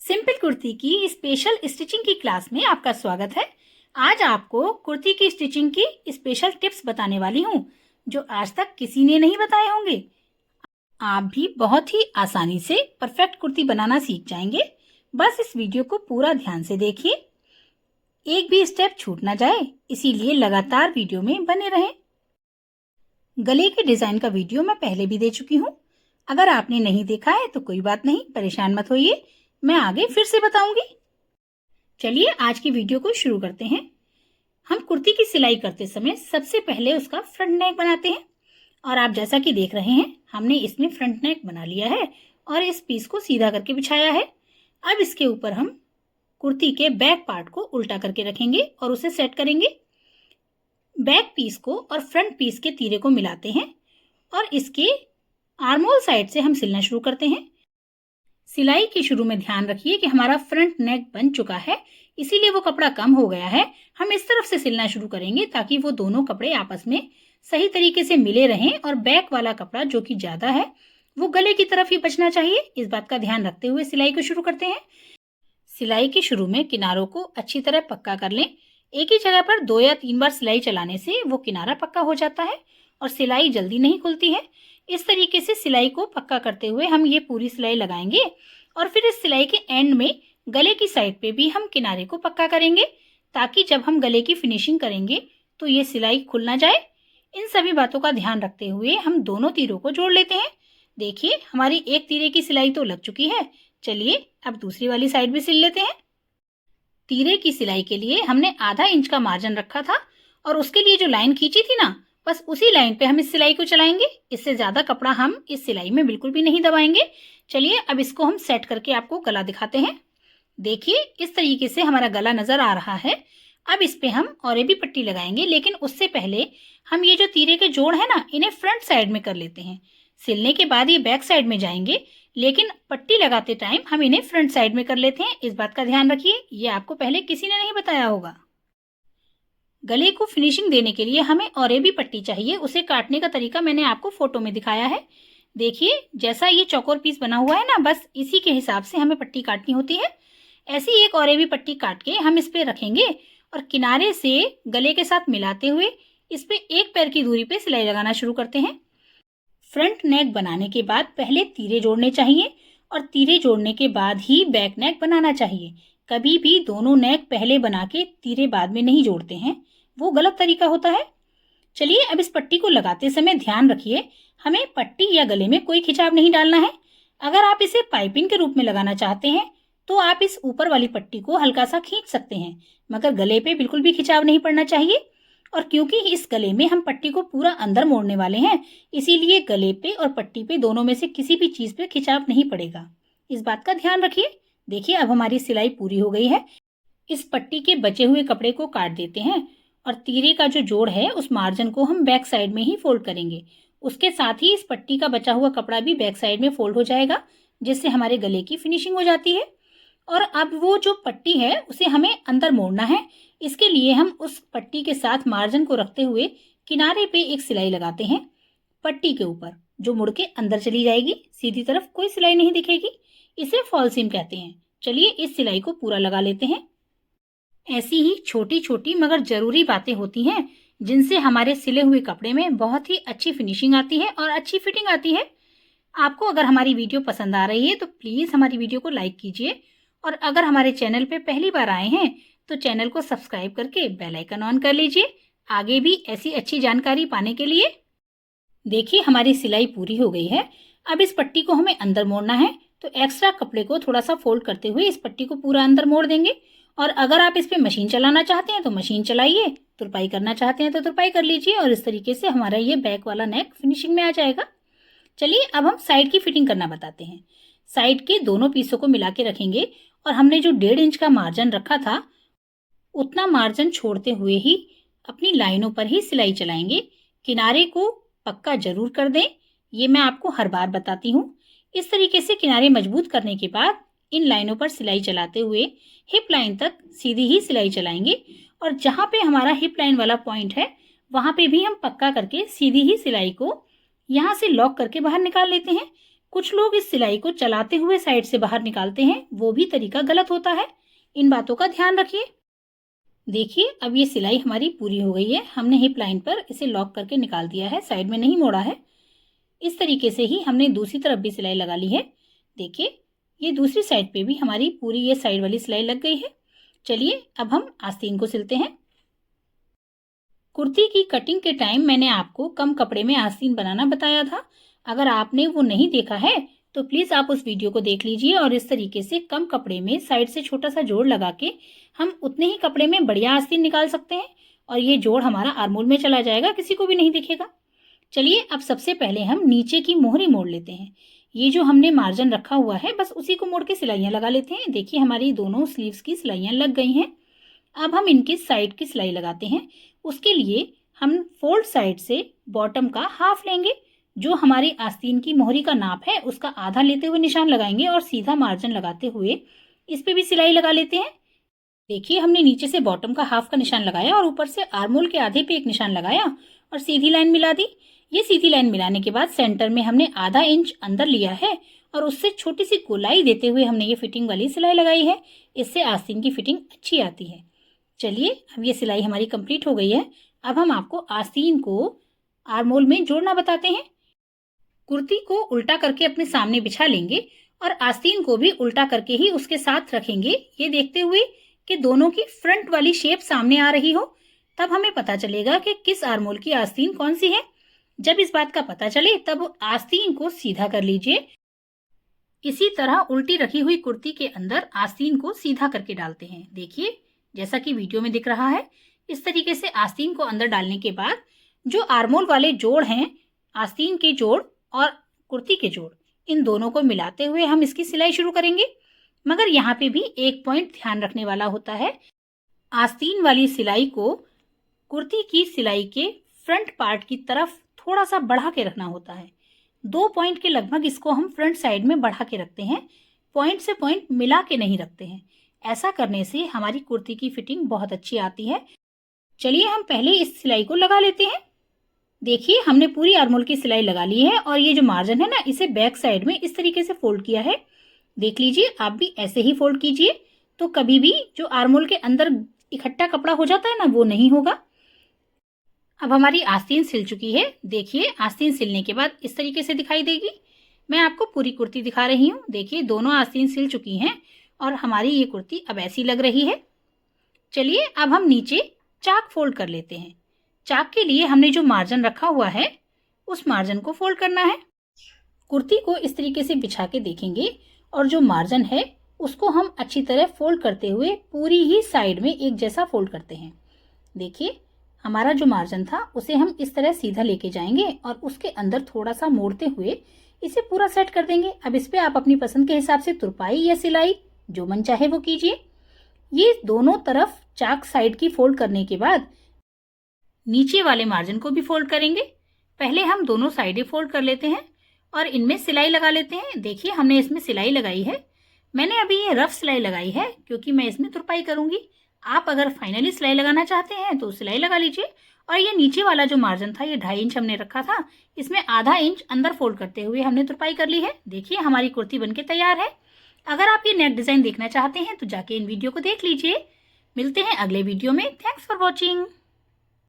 Simple kurti की special stitching की class में आपका स्वागत है। आज आपको कुर्ती की स्टिचिंग की स्पेशल टिप्स बताने वाली हूँ जो आज तक किसी ने नहीं बताए होंगे। आप भी बहुत ही आसानी से परफेक्ट कुर्ती बनाना सीख जाएंगे। बस इस वीडियो को पूरा ध्यान से देखिए, एक भी स्टेप छूट ना जाए, इसीलिए लगातार वीडियो में बने रहें। गले के डिजाइन का वीडियो मैं पहले भी दे चुकी हूँ। अगर आपने नहीं देखा है तो कोई बात नहीं, परेशान मत होइए, मैं आगे फिर से बताऊंगी। चलिए आज की वीडियो को शुरू करते हैं। हम कुर्ती की सिलाई करते समय सबसे पहले उसका फ्रंट नेक बनाते हैं और आप जैसा कि देख रहे हैं हमने इसमें फ्रंट नेक बना लिया है और इस पीस को सीधा करके बिछाया है। अब इसके ऊपर हम कुर्ती के बैक पार्ट को उल्टा करके रखेंगे और उसे सेट करेंगे। बैक पीस को और फ्रंट पीस के तीरे को मिलाते हैं और इसके आर्महोल साइड से हम सिलना शुरू करते हैं। सिलाई के शुरू में ध्यान रखिए कि हमारा फ्रंट नेक बन चुका है, इसीलिए वो कपड़ा कम हो गया है। हम इस तरफ से सिलना शुरू करेंगे ताकि वो दोनों कपड़े आपस में सही तरीके से मिले रहें और बैक वाला कपड़ा जो कि ज्यादा है वो गले की तरफ ही बचना चाहिए। इस बात का ध्यान रखते हुए सिलाई को शुरू करते हैं। सिलाई के शुरू में किनारों को अच्छी तरह पक्का कर लें। एक ही जगह पर 2 या 3 बार सिलाई चलाने से वो किनारा पक्का हो जाता है और सिलाई जल्दी नहीं खुलती है। इस तरीके से सिलाई को पक्का करते हुए हम ये पूरी सिलाई लगाएंगे और फिर इस सिलाई के एंड में गले की साइड पे भी हम किनारे को पक्का करेंगे ताकि जब हम गले की फिनिशिंग करेंगे तो ये सिलाई खुल ना जाए। इन सभी बातों का ध्यान रखते हुए हम दोनों तीरों को जोड़ लेते हैं। देखिए हमारी एक तीरे की सिलाई तो लग चुकी है। चलिए अब दूसरी वाली साइड भी सिल लेते हैं। तीरे की सिलाई के लिए हमने आधा इंच का मार्जिन रखा था और उसके लिए जो लाइन खींची थी ना, बस उसी लाइन पे हम इस सिलाई को चलाएंगे। इससे ज्यादा कपड़ा हम इस सिलाई में बिल्कुल भी नहीं दबाएंगे। चलिए अब इसको हम सेट करके आपको गला दिखाते हैं। देखिए इस तरीके से हमारा गला नजर आ रहा है। अब इस पे हम और भी पट्टी लगाएंगे, लेकिन उससे पहले हम ये जो तीरे के जोड़ है ना, इन्हें फ्रंट साइड में कर लेते हैं। सिलने के बाद ये बैक साइड में जाएंगे, लेकिन पट्टी लगाते टाइम हम इन्हें फ्रंट साइड में कर लेते हैं। इस बात का ध्यान रखिए, ये आपको पहले किसी ने नहीं बताया होगा। गले को फिनिशिंग देने के लिए हमें और भी पट्टी चाहिए। उसे काटने का तरीका मैंने आपको फोटो में दिखाया है। देखिए जैसा ये चौकोर पीस बना हुआ है ना, बस इसी के हिसाब से हमें पट्टी काटनी होती है। ऐसी एक और भी पट्टी काट के हम इस पे रखेंगे और किनारे से गले के साथ मिलाते हुए इस पे एक पैर की दूरी पे सिलाई लगाना शुरू करते हैं। फ्रंट नेक बनाने के बाद पहले तीरे जोड़ने चाहिए और तीरे जोड़ने के बाद ही बैक नेक बनाना चाहिए। कभी भी दोनों नेक पहले बना के तीरे बाद में नहीं जोड़ते हैं, वो गलत तरीका होता है। चलिए अब इस पट्टी को लगाते समय ध्यान रखिए, हमें पट्टी या गले में कोई खिंचाव नहीं डालना है। अगर आप इसे पाइपिंग के रूप में लगाना चाहते हैं तो आप इस ऊपर वाली पट्टी को हल्का सा खींच सकते हैं, मगर गले पे बिल्कुल भी खिंचाव नहीं पड़ना चाहिए। और क्योंकि इस गले में हम पट्टी को पूरा अंदर मोड़ने वाले हैं, इसीलिए गले पे और पट्टी पे दोनों में से किसी भी चीज पे खिंचाव नहीं पड़ेगा। इस बात का ध्यान रखिए। देखिए अब हमारी सिलाई पूरी हो गई है। इस पट्टी के बचे हुए कपड़े को काट देते हैं और तीरे का जो जोड़ है उस मार्जिन को हम बैक साइड में ही फोल्ड करेंगे। उसके साथ ही इस पट्टी का बचा हुआ कपड़ा भी बैक साइड में फोल्ड हो जाएगा, जिससे हमारे गले की फिनिशिंग हो जाती है। और अब वो जो पट्टी है उसे हमें अंदर मोड़ना है। इसके लिए हम उस पट्टी के साथ मार्जिन को रखते हुए किनारे पे एक सिलाई लगाते हैं पट्टी के ऊपर, जो मुड़ के अंदर चली जाएगी। सीधी तरफ कोई सिलाई नहीं दिखेगी। इसे फॉल सीम कहते हैं। चलिए इस सिलाई को पूरा लगा लेते हैं। ऐसी ही छोटी छोटी मगर जरूरी बातें होती हैं जिनसे हमारे सिले हुए कपड़े में बहुत ही अच्छी फिनिशिंग आती है और अच्छी फिटिंग आती है। आपको अगर हमारी वीडियो पसंद आ रही है तो प्लीज हमारी वीडियो को लाइक कीजिए और अगर हमारे चैनल पे पहली बार आए हैं तो चैनल को सब्सक्राइब करके बेल आइकन ऑन कर लीजिए, आगे भी ऐसी अच्छी जानकारी पाने के लिए। देखिए हमारी सिलाई पूरी हो गई है। अब इस पट्टी को हमें अंदर मोड़ना है, तो एक्स्ट्रा कपड़े को थोड़ा सा फोल्ड करते हुए इस पट्टी को पूरा अंदर मोड़ देंगे। और अगर आप इस पे मशीन चलाना चाहते हैं तो मशीन चलाइए, तुरपाई करना चाहते हैं तो तुरपाई कर लीजिए और इस तरीके से हमारा ये बैक वाला नेक फिनिशिंग में आ जाएगा। चलिए अब हम साइड की फिटिंग करना बताते हैं। साइड के दोनों पीसों को मिला के रखेंगे और हमने जो 1.5 इंच का मार्जिन रखा था उतना मार्जिन छोड़ते हुए ही अपनी लाइनों पर ही सिलाई चलाएंगे। किनारे को पक्का जरूर कर दें, ये मैं आपको हर बार बताती हूँ। इस तरीके से किनारे मजबूत करने के बाद इन लाइनों पर सिलाई चलाते हुए हिप लाइन तक सीधी ही सिलाई चलाएंगे और जहां पे हमारा हिप लाइन वाला पॉइंट है वहां पे भी हम पक्का करके सीधी ही सिलाई को यहाँ से लॉक करके बाहर निकाल लेते हैं। कुछ लोग इस सिलाई को चलाते हुए साइड से बाहर निकालते हैं, वो भी तरीका गलत होता है। इन बातों का ध्यान रखिए। देखिए अब ये सिलाई हमारी पूरी हो गई है। हमने हिप लाइन पर इसे लॉक करके निकाल दिया है, साइड में नहीं मोड़ा है। इस तरीके से ही हमने दूसरी तरफ भी सिलाई लगा ली है। देखिए ये दूसरी साइड पे भी हमारी पूरी ये साइड वाली सिलाई लग गई है। चलिए अब हम आस्तीन को सिलते हैं। कुर्ती की कटिंग के टाइम मैंने आपको कम कपड़े में आस्तीन बनाना बताया था। अगर आपने वो नहीं देखा है तो प्लीज़ आप उस वीडियो को देख लीजिए और इस तरीके से कम कपड़े में साइड से छोटा सा जोड़ लगा के हम उतने ही कपड़े में बढ़िया आस्तीन निकाल सकते हैं और ये जोड़ हमारा आर्मोल में चला जाएगा, किसी को भी नहीं दिखेगा। चलिए अब सबसे पहले हम नीचे की मोहरी मोड़ लेते हैं। ये जो हमने मार्जिन रखा हुआ है बस उसी को मोड़ के सिलाइयाँ लगा लेते हैं। देखिए हमारी दोनों स्लीव्स की सिलाइयाँ लग गई हैं। अब हम इनकी साइड की सिलाई लगाते हैं। उसके लिए हम फोल्ड साइड से बॉटम का हाफ लेंगे। जो हमारी आस्तीन की मोहरी का नाप है उसका आधा लेते हुए निशान लगाएंगे और सीधा मार्जिन लगाते हुए इस पे भी सिलाई लगा लेते हैं। देखिए हमने नीचे से बॉटम का हाफ का निशान लगाया और ऊपर से आर्मोल के आधे पे एक निशान लगाया और सीधी लाइन मिला दी। ये सीधी लाइन मिलाने के बाद सेंटर में हमने आधा इंच अंदर लिया है और उससे छोटी सी गोलाई देते हुए हमने ये फिटिंग वाली सिलाई लगाई है। इससे आस्तीन की फिटिंग अच्छी आती है। चलिए अब ये सिलाई हमारी कंप्लीट हो गई है। अब हम आपको आस्तीन को आर्मोल में जोड़ना बताते हैं। कुर्ती को उल्टा करके अपने सामने बिछा लेंगे और आस्तीन को भी उल्टा करके ही उसके साथ रखेंगे, ये देखते हुए कि दोनों की फ्रंट वाली शेप सामने आ रही हो। तब हमें पता चलेगा कि किस आर्मोल की आस्तीन कौन सी है। जब इस बात का पता चले तब आस्तीन को सीधा कर लीजिए। इसी तरह उल्टी रखी हुई कुर्ती के अंदर आस्तीन को सीधा करके डालते हैं। देखिए जैसा कि वीडियो में दिख रहा है, इस तरीके से आस्तीन को अंदर डालने के बाद जो आर्मोल वाले जोड़ हैं, आस्तीन के जोड़ और कुर्ती के जोड़, इन दोनों को मिलाते हुए हम इसकी सिलाई शुरू करेंगे। मगर यहाँ पे भी एक पॉइंट ध्यान रखने वाला होता है। आस्तीन वाली सिलाई को कुर्ती की सिलाई के फ्रंट पार्ट की तरफ थोड़ा सा बढ़ा के रखना होता है। 2 पॉइंट के लगभग इसको हम फ्रंट साइड में बढ़ा के रखते हैं, पॉइंट से पॉइंट मिला के नहीं रखते हैं। ऐसा करने से हमारी कुर्ती की फिटिंग बहुत अच्छी आती है। चलिए हम पहले इस सिलाई को लगा लेते हैं। देखिए हमने पूरी आर्मोल की सिलाई लगा ली है और ये जो मार्जिन है ना, इसे बैक साइड में इस तरीके से फोल्ड किया है। देख लीजिए आप भी ऐसे ही फोल्ड कीजिए, तो कभी भी जो आर्मोल के अंदर इकट्ठा कपड़ा हो जाता है ना, वो नहीं होगा। अब हमारी आस्तीन सिल चुकी है। देखिए आस्तीन सिलने के बाद इस तरीके से दिखाई देगी। मैं आपको पूरी कुर्ती दिखा रही हूँ। देखिए दोनों आस्तीन सिल चुकी हैं और हमारी ये कुर्ती अब ऐसी लग रही है। चलिए अब हम नीचे चाक फोल्ड कर लेते हैं। चाक के लिए हमने जो मार्जिन रखा हुआ है उस मार्जिन को फोल्ड करना है। कुर्ती को इस तरीके से बिछा के देखेंगे और जो मार्जिन है उसको हम अच्छी तरह फोल्ड करते हुए पूरी ही साइड में एक जैसा फोल्ड करते हैं। देखिए हमारा जो मार्जिन था उसे हम इस तरह सीधा लेके जाएंगे और उसके अंदर थोड़ा सा मोड़ते हुए इसे पूरा सेट कर देंगे। अब इस पे आप अपनी पसंद के हिसाब से तुरपाई या सिलाई जो मन चाहे वो कीजिए। ये दोनों तरफ चाक साइड की फोल्ड करने के बाद नीचे वाले मार्जिन को भी फोल्ड करेंगे। पहले हम दोनों साइडें फोल्ड कर लेते हैं और इनमें सिलाई लगा लेते हैं। देखिए हमने इसमें सिलाई लगाई है। मैंने अभी ये रफ सिलाई लगाई है क्योंकि मैं इसमें तुरपाई करूंगी। आप अगर फाइनली सिलाई लगाना चाहते हैं तो सिलाई लगा लीजिए। और ये नीचे वाला जो मार्जिन था, ये 2.5 इंच हमने रखा था, इसमें आधा इंच अंदर फोल्ड करते हुए हमने तुरपाई कर ली है। देखिए हमारी कुर्ती बनके तैयार है। अगर आप ये नेक डिजाइन देखना चाहते हैं तो जाके इन वीडियो को देख लीजिए। मिलते हैं अगले वीडियो में। Thanks for watching.